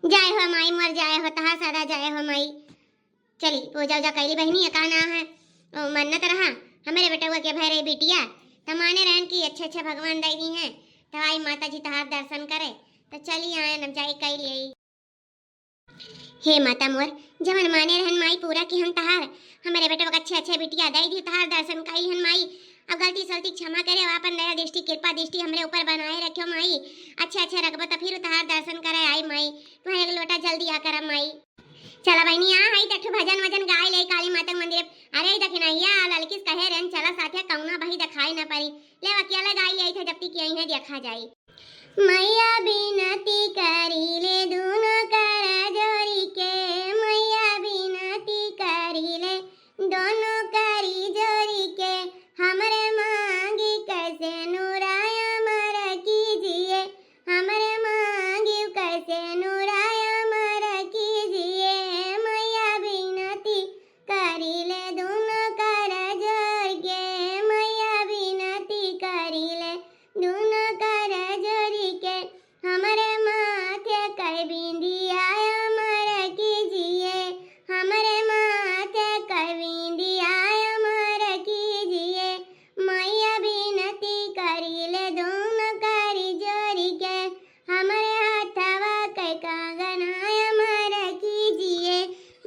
जाए हो माई मर जाए हो तहा सादा जाए हो माई। चली पूजा उजा कैली बहनी का ना है मन्नत रहा हमारे बेटा हुआ के भैरे बिटिया तो माने रहन की अच्छे अच्छे भगवान दई दी हैं तो आई माता जी तहार दर्शन करे तो चली आए न जाई कैली आई। हे माता मोर जवन माने रहन माई पूरा की हम तहार हमारे बेटा को अच्छे अच्छे बिटिया दई दी तहार दर्शन कैली हन माई। अब गलती सलती क्षमा करे अपन दया दृष्टि कृपा दृष्टि हमरे ऊपर बनाए रखियो माई। अच्छे अच्छे रखबो तो फिर तहार दर्शन करे आई माई। तू एक लोटा जल्दी आ कर माई। चला बहनी आ हई तठ भजन वजन गाय ले काली माता मंदिर। अरे दखनैया ललकिस कहे रहन चला साथे कौना बही दिखाई ना परी ले अकेला गाई आई थे जब तक यही है देखा जाई। मैया बिनती करी ले दोनों कर जोरी के मैया बिनती करी ले दोनों करी जोरी के हमरे मांगी कैसे नूराया मर कीजिए हमरे मांगी कैसे नूराया मर कीजिए मैया बिनती करी ले दोनों कर जोर के मैया बिनती करी ले दोनों कर जोरी के हमरे माथे कर बिंदिया मर कीजिए हमरे माथे कर बिंदिया मर कीजिए मैया बिनती करी ले दोनों करी जोरी के हमरे हाथवा के कंगनाया मर कीजिए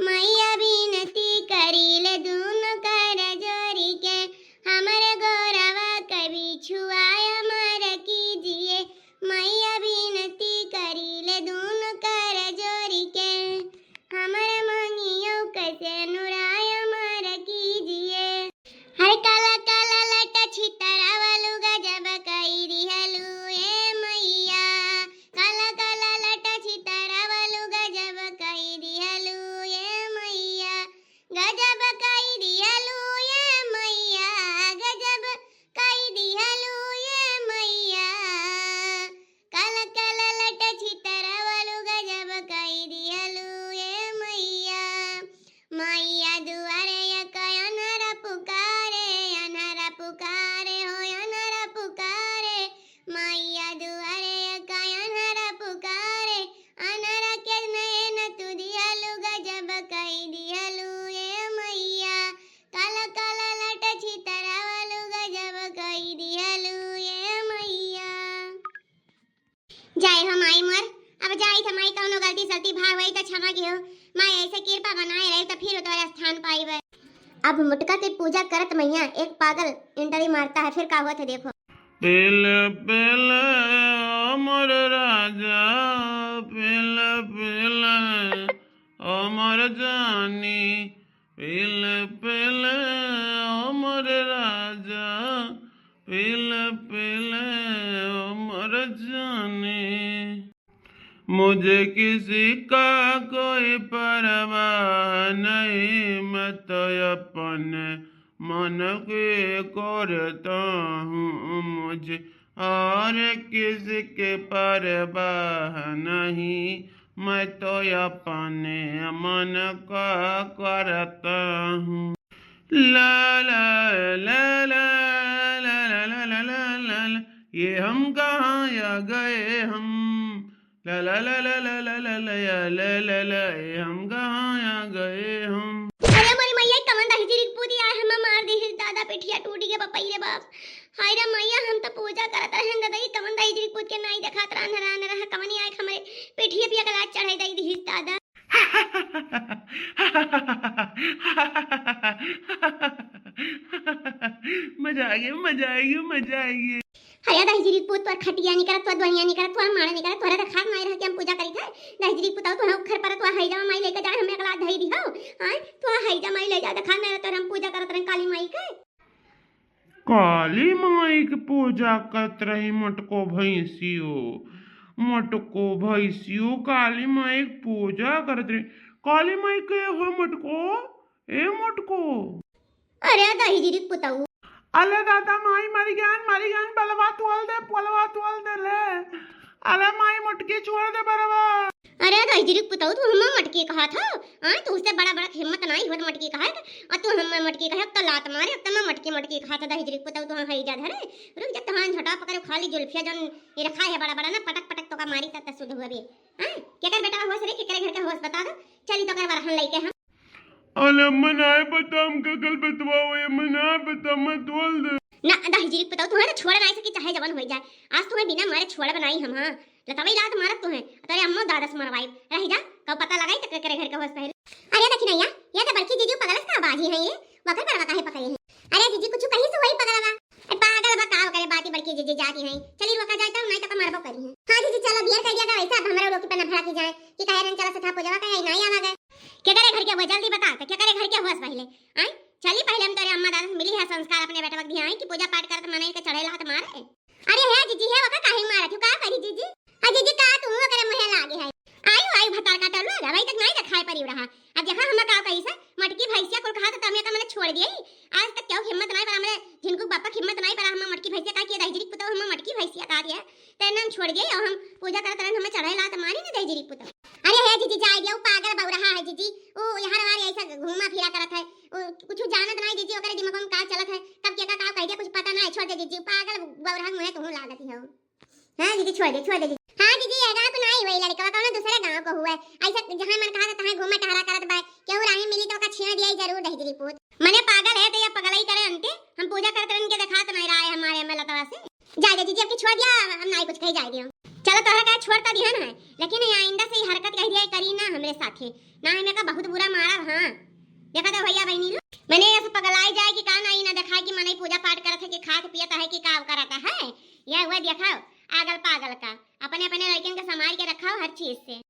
मैया बिनती करी ले दोनों कर जोरी के हमरे गोरवा के बिछुआया मर कीजिए मैया बिनती करी ले दोनों कर जोरी के हमरे मंगियों कैसे नुराया मर कीजिए। हर काला काला लटा छितरा वालू गजब कई रिहलू ए मैया काला काला लटा छितरा वालू गजब कई रिहलू ए मैया गजब कई रिहलू ए मैया गजब कई रिहलू ए मैया काला काला लटा छितरा वालू गजब कई रिहलू ए मैया मैया दुआरे अनहरा पुकारे हो अनहरा पुकारे मैया दुआरे अनहरा पुकारे अनहरा के नैन तू दिहलू गजब कई दिहलू ए मैया काला काला लटा छितरा वालू गजब कई दिहलू ए मैया। जाए हो माई मोर अब जाई त माई कौनो गलती सलती भाग वही त क्षमा गियो माई ऐसे कृपा बनाए रहे तो फिर तोरा स्थान पाईबे। अब मुटका के पूजा करत मैया एक पागल इंटरी मारता है फिर का हुआ थे देखो। पहले पहले अमर राजा पहले पहले अमर जानी पहले पहले अमर राजा पहले पहले अमर जानी मुझे किसी का कोई परवाह नहीं मैं तो अपने मन के करता हूँ मुझे और किसी के परवाह नहीं मैं तो अपने मन का करता हूँ। ला ला ला ला ला ला ला ला ला ला ये हम कहाँ आ गए हम ला ला ला ला ला ला ला ला ला ला ला ये हम कहाँ आ गए हम। अरे हमारी मैया कमन दाही जी पूरी आए हम मार दी दादा पेठिया टूट गया पपई रे बाप हाय रे मैया हम तो पूजा करत रहन दादा ई कमन दाही जी पूत के नाई देखत रहन रह कमनी आए हमारे पेठिया पिया गला चढ़ाई दई दी दादा। मजा आ गया मजा आ गया मजा आ गया। हया दाहिजरी पूत पर खटिया नहीं करत तो दुनिया नहीं करत तो मारे नहीं करत तोरा खाक माई रह के हम पूजा करी थे दाहिजरी पुता तो उखर पर तो हईजा माई लेके जा हम एकला धई दी हो हां तो हईजा माई ले जा देखा मेरे तो हम पूजा करत रहे काली माई के। काली माई के पूजा करत रही मटको भैंसियो काली माई के पूजा करत रही काली माई के हो मटको ए मटको। अरे दाहिजरी पुता अले दादा माई मरी ज्ञान बलवा तोल दे ले अले माई मटकी छोड़ दे बरवा। अरे दाहिजरी पुता तू हम मटकी कहा था हां तू उससे बड़ा हिम्मत नहीं होत मटकी कहा और तू हम मटकी कहा तो लात मारे तो मैं मटकी कहा था दाहिजरी पुता तू हई जा धरे रुक जा तहां झटा पकड़ खाली जुल्फिया जन ये रखा है बड़ा ना पटक तो का मारी तत सुध हुआ बे हां क्या कर बेटा हो सरे होश बता दो। चली तो कर वरहन लेके हम। अरे अम्मा नाय पता हमका कल बतवाओ अम्मा नाय पता मैं तोल दे ना दाहिजी बताओ तुम्हें तो छोड़ नहीं सकी चाहे जवन हो जाए। आज तुम्हें बिना मारे छोड़ बनाई हम। हां लतावई रात मारत तुम्हें तेरे अम्मा दादा से मरवाई रह जा कब पता लगाई तो करे घर के होश पहले। अरे देखी नहीं ये तो बड़की जीजू पगलस का बाजी है ये वकर पर काहे पकड़े हैं। अरे जीजी कुछ कहीं से वही पगलवा पागल बा का करे बाती बड़की जीजी जाती है। चली रोका जाए तो नहीं तो मरबो करी है। हां जीजी चलो बियर कर दिया वैसा अब हमरा लोग पे न भड़ा की जाए कि कहे रन चला से था पूजा का नहीं आवा गए क्या करे घर के वो जल्दी बता तो क्या करे घर के होश पहले। आई चली पहले हम तेरे अम्मा दादा से मिली है संस्कार अपने बेटा वक्त दिया है कि पूजा पाठ करत मनाई के चढ़ेला हाथ मारे। अरे है जीजी है वका काहे मारा तू का करी जीजी आ जीजी का तू करे मुहे लागे है। आई भतार का टलो दवाई तक नहीं रखाए परी रहा। अब देखा हम का कही से मटकी भैंसिया कुल कहा तो तमे का मैंने छोड़ दिए। आज तक क्यों हिम्मत नहीं पर हमरे जिनको बापा हिम्मत नहीं पर हम मटकी भैंसिया का किया दहिजरी पुतो हम मटकी भैंसिया का दिया तेन हम छोड़ दिए और हम पूजा करत रहन हमें चढ़ेला तो मारी ना दहिजरी पुतो। अरे है जीजी जाए दियो पागल बौ रहा है जीजी ओ यहां वारी ऐसा घूमा फिरा करत है कुछ जानत नहीं जीजी ओकरे दिमाग में का चलत है कब के का कह दिया कुछ पता नहीं छोड़ दे जीजी पागल बौ रहा मुहे तू लागत हो। हां दीदी छोड़ दे हां दीदी ये गांव तो नहीं वही लड़का कौन दूसरे गांव को हुआ ऐसा जहां मन कहा तहां घूमे टहरा करत बा केहू राही मिली तो का छीन दिया जरूर दहिजरी पुत मने पागल है तो ये पगलई करे अंते हम पूजा करत रहन के दिखात नहीं रहा है हमारे में लतवा से जा दीदी अब की छोड़ दिया हम नहीं कुछ कह जाए दियो। चलो तोहरा का छोड़ता दिया ना लेकिन आइंदा से हरकत कह दिया करी ना हमरे साथे ना हमें का बहुत बुरा मारा। हां देखा तो भैया बहनी लो मैंने ऐसे पगलाई जाए कि का नहीं ना दिखाई कि मने पूजा पाठ करत है कि खात पियत है कि का करता है यह हुआ दिखाओ आगल पागल का अपने अपने लड़कियों के संभाल के रखाओ हर चीज से।